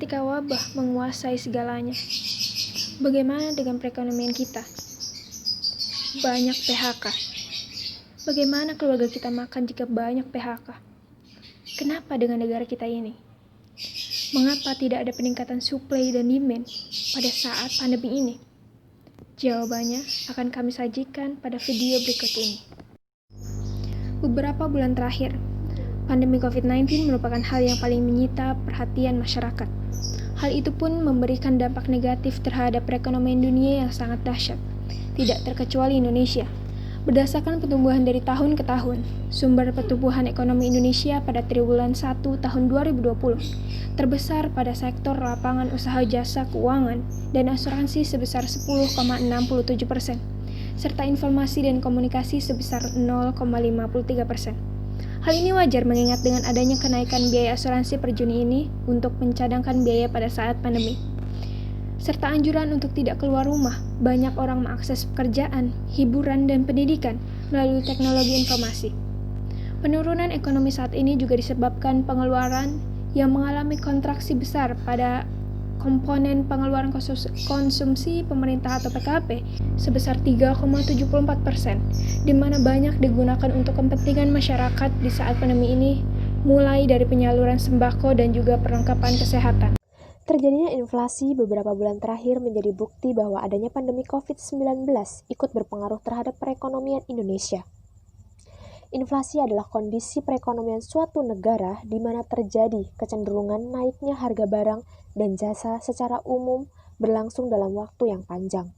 ketika wabah menguasai segalanya. Bagaimana dengan perekonomian kita? Banyak PHK. Bagaimana keluarga kita makan jika banyak PHK? Kenapa dengan negara kita ini? Mengapa tidak ada peningkatan supply dan demand pada saat pandemi ini? Jawabannya akan kami sajikan pada video berikut ini. Beberapa bulan terakhir, pandemi COVID-19 merupakan hal yang paling menyita perhatian masyarakat. Hal itu pun memberikan dampak negatif terhadap perekonomian dunia yang sangat dahsyat, tidak terkecuali Indonesia. Berdasarkan pertumbuhan dari tahun ke tahun, sumber pertumbuhan ekonomi Indonesia pada triwulan 1 tahun 2020 terbesar pada sektor lapangan usaha jasa keuangan dan asuransi sebesar 10,67%, serta informasi dan komunikasi sebesar 0,53%. Hal ini wajar mengingat dengan adanya kenaikan biaya asuransi per Juni ini untuk mencadangkan biaya pada saat pandemi. Serta anjuran untuk tidak keluar rumah, banyak orang mengakses pekerjaan, hiburan, dan pendidikan melalui teknologi informasi. Penurunan ekonomi saat ini juga disebabkan pengeluaran yang mengalami kontraksi besar pada komponen pengeluaran konsumsi pemerintah atau PKP sebesar 3,74%, di mana banyak digunakan untuk kepentingan masyarakat di saat pandemi ini, mulai dari penyaluran sembako dan juga perlengkapan kesehatan. Terjadinya inflasi beberapa bulan terakhir menjadi bukti bahwa adanya pandemi COVID-19 ikut berpengaruh terhadap perekonomian Indonesia. Inflasi adalah kondisi perekonomian suatu negara di mana terjadi kecenderungan naiknya harga barang dan jasa secara umum berlangsung dalam waktu yang panjang.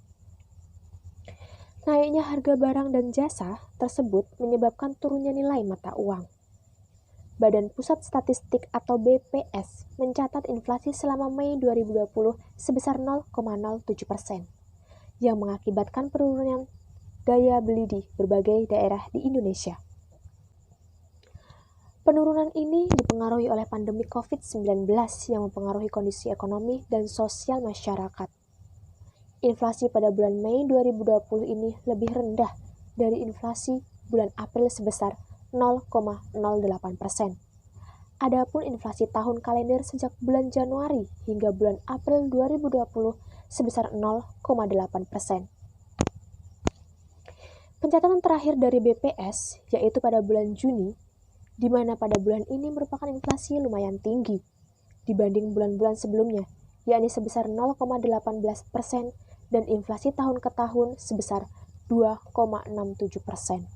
Naiknya harga barang dan jasa tersebut menyebabkan turunnya nilai mata uang. Badan Pusat Statistik atau BPS mencatat inflasi selama Mei 2020 sebesar 0,07%, yang mengakibatkan penurunan daya beli di berbagai daerah di Indonesia. Penurunan ini dipengaruhi oleh pandemi COVID-19 yang mempengaruhi kondisi ekonomi dan sosial masyarakat. Inflasi pada bulan Mei 2020 ini lebih rendah dari inflasi bulan April sebesar 0,08%. Adapun inflasi tahun kalender sejak bulan Januari hingga bulan April 2020 sebesar 0,8%. Pencatatan terakhir dari BPS yaitu pada bulan Juni, di mana pada bulan ini merupakan inflasi lumayan tinggi dibanding bulan-bulan sebelumnya, yakni sebesar 0,18% dan inflasi tahun ke tahun sebesar 2,67%.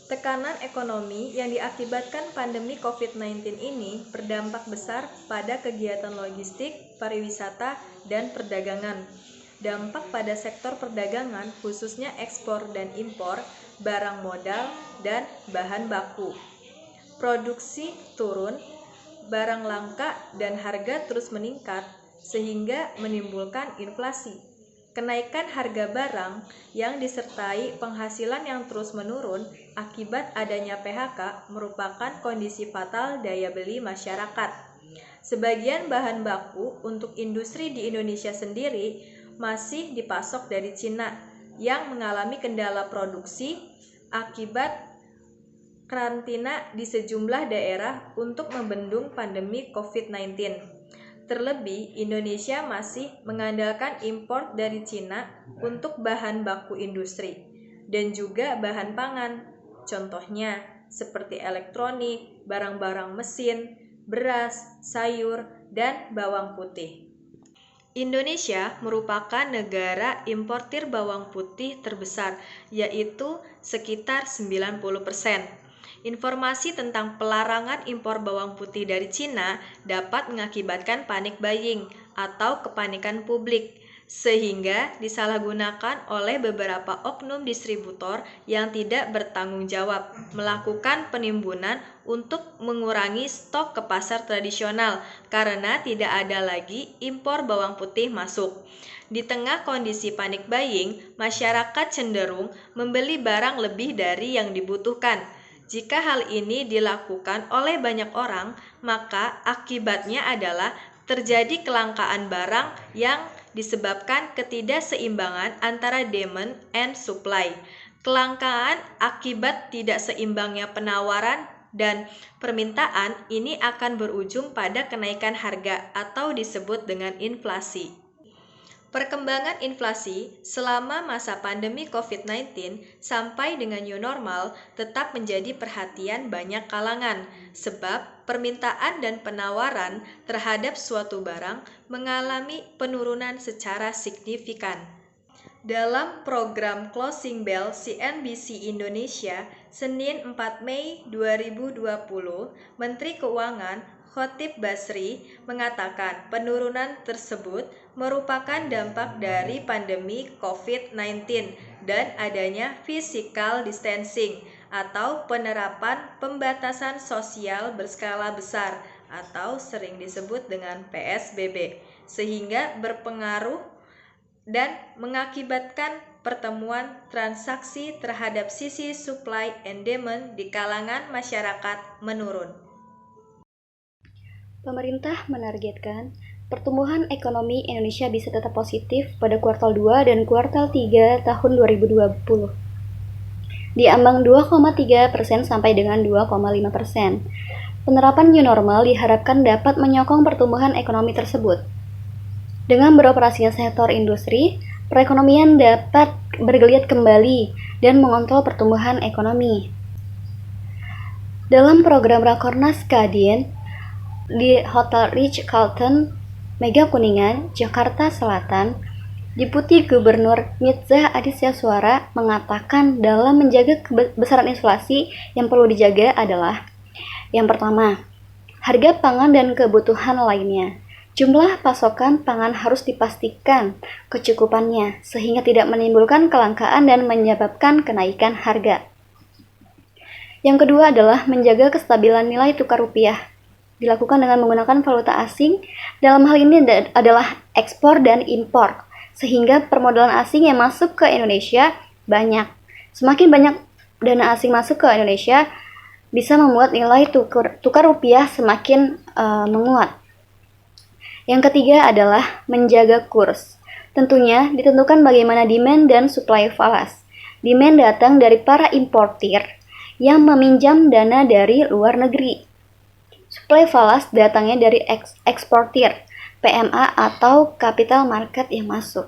Tekanan ekonomi yang diakibatkan pandemi COVID-19 ini berdampak besar pada kegiatan logistik, pariwisata, dan perdagangan. Dampak pada sektor perdagangan khususnya ekspor dan impor, barang modal, dan bahan baku. Produksi turun, barang langka, dan harga terus meningkat sehingga menimbulkan inflasi. Kenaikan harga barang yang disertai penghasilan yang terus menurun akibat adanya PHK merupakan kondisi fatal daya beli masyarakat. Sebagian bahan baku untuk industri di Indonesia sendiri masih dipasok dari Cina yang mengalami kendala produksi akibat karantina di sejumlah daerah untuk membendung pandemi COVID-19. Terlebih, Indonesia masih mengandalkan impor dari Cina untuk bahan baku industri dan juga bahan pangan. Contohnya seperti elektronik, barang-barang mesin, beras, sayur, dan bawang putih. Indonesia merupakan negara importir bawang putih terbesar, yaitu sekitar 90%. Informasi tentang pelarangan impor bawang putih dari Cina dapat mengakibatkan panic buying atau kepanikan publik, sehingga disalahgunakan oleh beberapa oknum distributor yang tidak bertanggung jawab melakukan penimbunan untuk mengurangi stok ke pasar tradisional karena tidak ada lagi impor bawang putih masuk. Di tengah kondisi panic buying, masyarakat cenderung membeli barang lebih dari yang dibutuhkan. Jika hal ini dilakukan oleh banyak orang, maka akibatnya adalah terjadi kelangkaan barang yang disebabkan ketidakseimbangan antara demand and supply. Kelangkaan akibat tidak seimbangnya penawaran dan permintaan ini akan berujung pada kenaikan harga atau disebut dengan inflasi. Perkembangan inflasi selama masa pandemi COVID-19 sampai dengan new normal tetap menjadi perhatian banyak kalangan, sebab permintaan dan penawaran terhadap suatu barang mengalami penurunan secara signifikan. Dalam program Closing Bell CNBC Indonesia, Senin 4 Mei 2020, Menteri Keuangan Khatib Basri mengatakan penurunan tersebut merupakan dampak dari pandemi COVID-19 dan adanya physical distancing atau penerapan pembatasan sosial berskala besar atau sering disebut dengan PSBB, sehingga berpengaruh dan mengakibatkan pertemuan transaksi terhadap sisi supply and demand di kalangan masyarakat menurun. Pemerintah menargetkan pertumbuhan ekonomi Indonesia bisa tetap positif pada kuartal 2 dan kuartal 3 tahun 2020. Di ambang 2,3% sampai dengan 2,5%. Penerapan new normal diharapkan dapat menyokong pertumbuhan ekonomi tersebut. Dengan beroperasinya sektor industri, perekonomian dapat bergeliat kembali dan mengontrol pertumbuhan ekonomi. Dalam program Rakornas Kadin, di Hotel Ritz-Carlton, Mega Kuningan, Jakarta Selatan, Deputi Gubernur Mirza Aditya Suara mengatakan dalam menjaga kebesaran inflasi yang perlu dijaga adalah yang pertama, harga pangan dan kebutuhan lainnya. Jumlah pasokan pangan harus dipastikan kecukupannya sehingga tidak menimbulkan kelangkaan dan menyebabkan kenaikan harga. Yang kedua adalah menjaga kestabilan nilai tukar rupiah. Dilakukan dengan menggunakan valuta asing, dalam hal ini adalah ekspor dan impor, sehingga permodalan asing yang masuk ke Indonesia banyak. Semakin banyak dana asing masuk ke Indonesia, bisa membuat nilai tukar rupiah semakin menguat. Yang ketiga adalah menjaga kurs. Tentunya ditentukan bagaimana demand dan supply falas. Demand datang dari para importir yang meminjam dana dari luar negeri. Supply falas datangnya dari eksportir, PMA atau capital market yang masuk.